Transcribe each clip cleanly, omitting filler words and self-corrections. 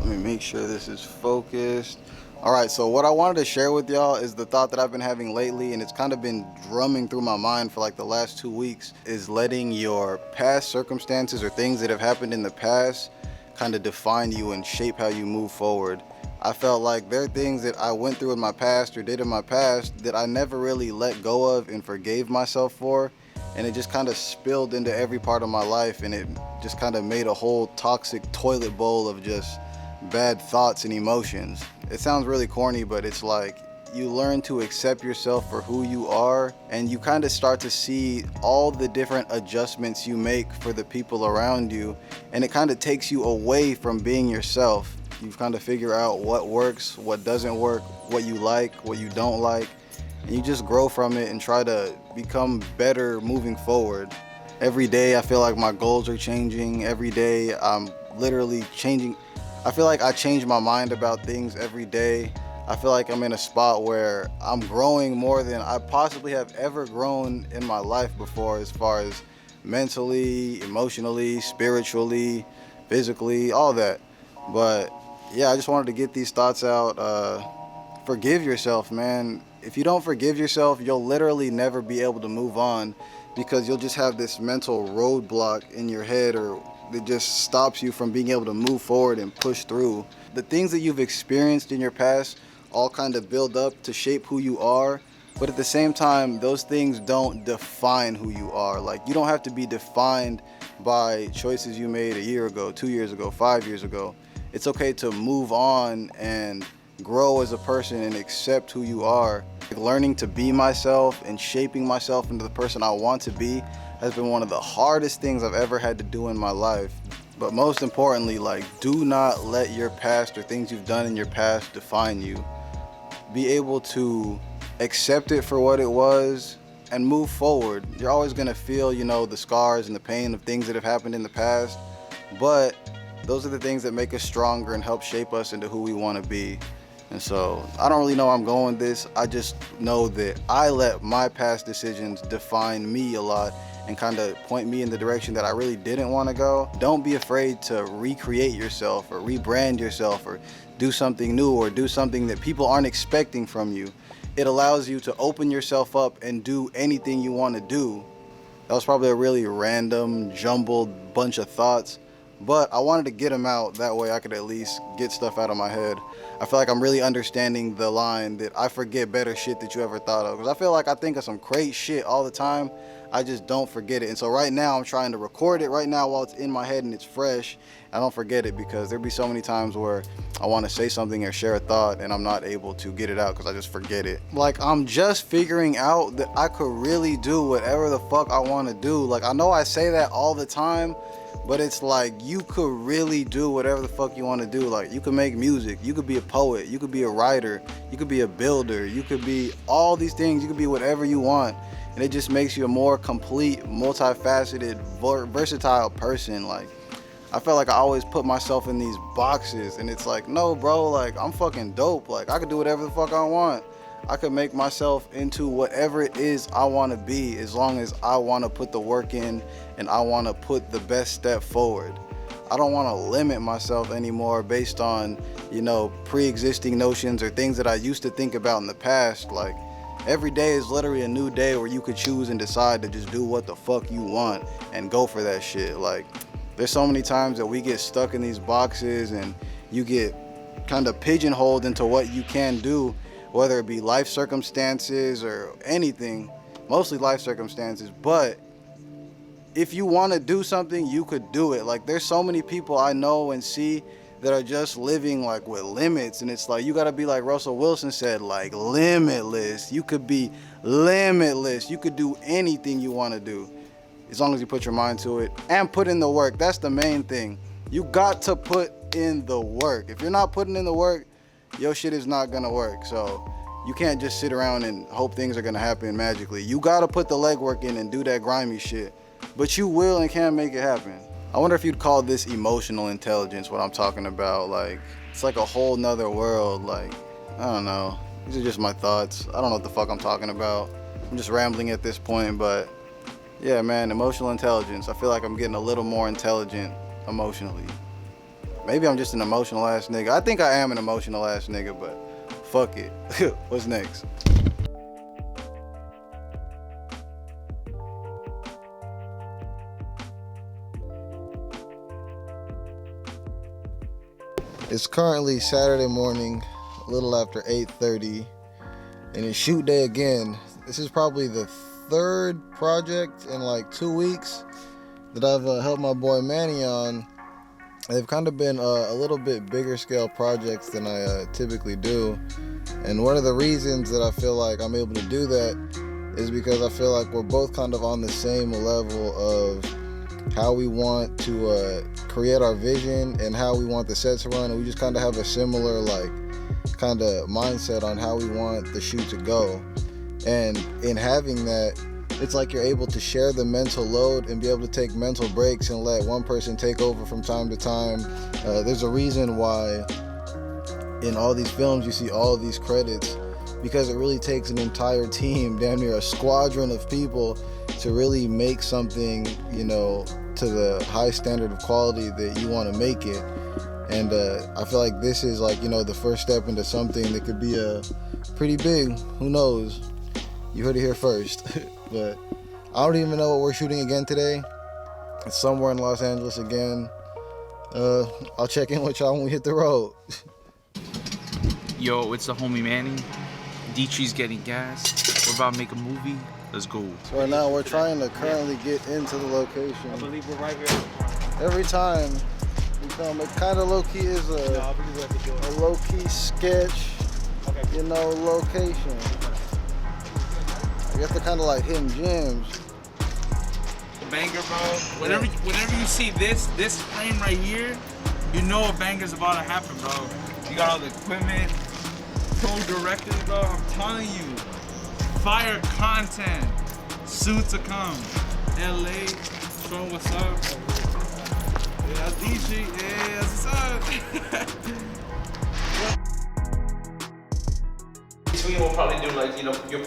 Let me make sure this is focused. All right, so what I wanted to share with y'all is the thought that I've been having lately, and it's kind of been drumming through my mind for like the last 2 weeks, is letting your past circumstances or things that have happened in the past kind of define you and shape how you move forward. I felt like there are things that I went through in my past or did in my past that I never really let go of and forgave myself for, and it just kind of spilled into every part of my life, and it just kind of made a whole toxic toilet bowl of just bad thoughts and emotions. It sounds really corny, but it's like you learn to accept yourself for who you are, and you kind of start to see all the different adjustments you make for the people around you, and it kind of takes you away from being yourself. You kind of figure out what works, what doesn't work, what you like, what you don't like, and you just grow from it and try to become better moving forward. Every day I feel like my goals are changing. Every day I'm literally changing. I feel like I change my mind about things every day. I feel like I'm in a spot where I'm growing more than I possibly have ever grown in my life before, as far as mentally, emotionally, spiritually, physically, all that. But yeah, I just wanted to get these thoughts out. Forgive yourself, man. If you don't forgive yourself, you'll literally never be able to move on, because you'll just have this mental roadblock in your head, or it just stops you from being able to move forward and push through. The things that you've experienced in your past all kind of build up to shape who you are, but at the same time, those things don't define who you are. Like, you don't have to be defined by choices you made a year ago, 2 years ago, 5 years ago. It's okay to move on and grow as a person and accept who you are. Learning to be myself and shaping myself into the person I want to be has been one of the hardest things I've ever had to do in my life. But most importantly, like, do not let your past or things you've done in your past define you. Be able to accept it for what it was and move forward. You're always gonna feel, the scars and the pain of things that have happened in the past, but those are the things that make us stronger and help shape us into who we want to be. And so I don't really know where I'm going with this. I just know that I let my past decisions define me a lot and kind of point me in the direction that I really didn't want to go. Don't be afraid to recreate yourself or rebrand yourself or do something new or do something that people aren't expecting from you. It allows you to open yourself up and do anything you want to do. That was probably a really random, jumbled bunch of thoughts, but I wanted to get them out. That way I could at least get stuff out of my head. I feel like I'm really understanding the line that I forget better shit that you ever thought of. Because I feel like I think of some great shit all the time. I just don't forget it. And so right now I'm trying to record it right now while it's in my head and it's fresh. I don't forget it, because there'd be so many times where I want to say something or share a thought and I'm not able to get it out because I just forget it. Like, I'm just figuring out that I could really do whatever the fuck I want to do. Like, I know I say that all the time, but it's like, you could really do whatever the fuck you want to do. Like, you could make music, you could be a poet, you could be a writer, you could be a builder, you could be all these things, you could be whatever you want. And it just makes you a more complete, multifaceted, versatile person. Like, I felt like I always put myself in these boxes, and it's like, no, bro, like, I'm fucking dope. Like, I could do whatever the fuck I want. I could make myself into whatever it is I want to be, as long as I want to put the work in and I want to put the best step forward. I don't want to limit myself anymore based on, pre-existing notions or things that I used to think about in the past. Like, every day is literally a new day where you could choose and decide to just do what the fuck you want and go for that shit. Like, there's so many times that we get stuck in these boxes and you get kind of pigeonholed into what you can do, whether it be life circumstances or anything, mostly life circumstances. But if you want to do something, you could do it. Like, there's so many people I know and see that are just living like with limits, and it's like, you gotta be like Russell Wilson said, like, limitless. You could be limitless. You could do anything you want to do, as long as you put your mind to it and put in the work. That's the main thing. You got to put in the work. If you're not putting in the work, your shit is not gonna work. So you can't just sit around and hope things are gonna happen magically. You gotta put the legwork in and do that grimy shit. But you will and can make it happen. I wonder if you'd call this emotional intelligence, what I'm talking about. Like, it's like a whole nother world. Like, I don't know. These are just my thoughts. I don't know what the fuck I'm talking about. I'm just rambling at this point, but yeah, man, emotional intelligence. I feel like I'm getting a little more intelligent emotionally. Maybe I'm just an emotional ass nigga. I think I am an emotional ass nigga, but fuck it. What's next? It's currently Saturday morning, a little after 8:30, and it's shoot day again. This is probably the third project in like 2 weeks that I've helped my boy Manny on. They've kind of been a little bit bigger scale projects than I typically do. And one of the reasons that I feel like I'm able to do that is because I feel like we're both kind of on the same level of how we want to create our vision and how we want the set to run. And we just kind of have a similar like kind of mindset on how we want the shoot to go. And in having that, it's like you're able to share the mental load and be able to take mental breaks and let one person take over from time to time. There's a reason why in all these films you see all of these credits, because it really takes an entire team, damn near a squadron of people, to really make something, you know, to the high standard of quality that you want to make it. And I feel like this is like, you know, the first step into something that could be pretty big. Who knows? You heard it here first. But I don't even know what we're shooting again today. It's somewhere in Los Angeles again. I'll check in with y'all when we hit the road. Yo, it's the homie Manny. Dietrich's getting gas. We're about to make a movie. Let's go. So right now we're trying to currently get into the location. I believe we're right here. Every time we film, it kind of low-key is a low-key sketch, you know, location. You have to kind of like hidden gems. Banger, bro. Whenever you see this frame right here, you know a banger's about to happen, bro. You got all the equipment, co-directors, bro. I'm telling you, fire content, soon to come. LA, showing what's up. Yeah, that's DJ. Yeah, that's what's up. We'll probably do like, you know, we'll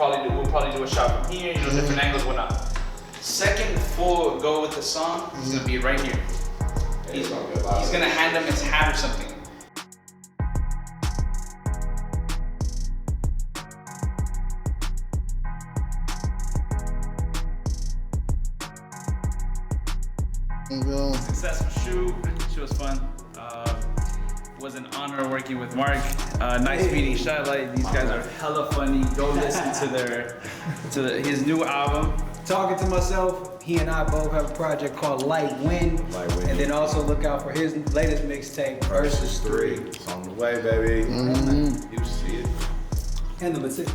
probably do a shot from here, you know, different angles, whatnot. Second full go with the song is gonna be right here. He's gonna hand him his hat or something. Successful shoot. She was fun. It was an honor working with Mark. Nice meeting Shotlight. These guys are hella funny. Go listen to his new album. Talking to myself, he and I both have a project called Light Wind. And then also look out for his latest mixtape, Versus 3. It's on the way, baby. Mm-hmm. You see it. Handle it.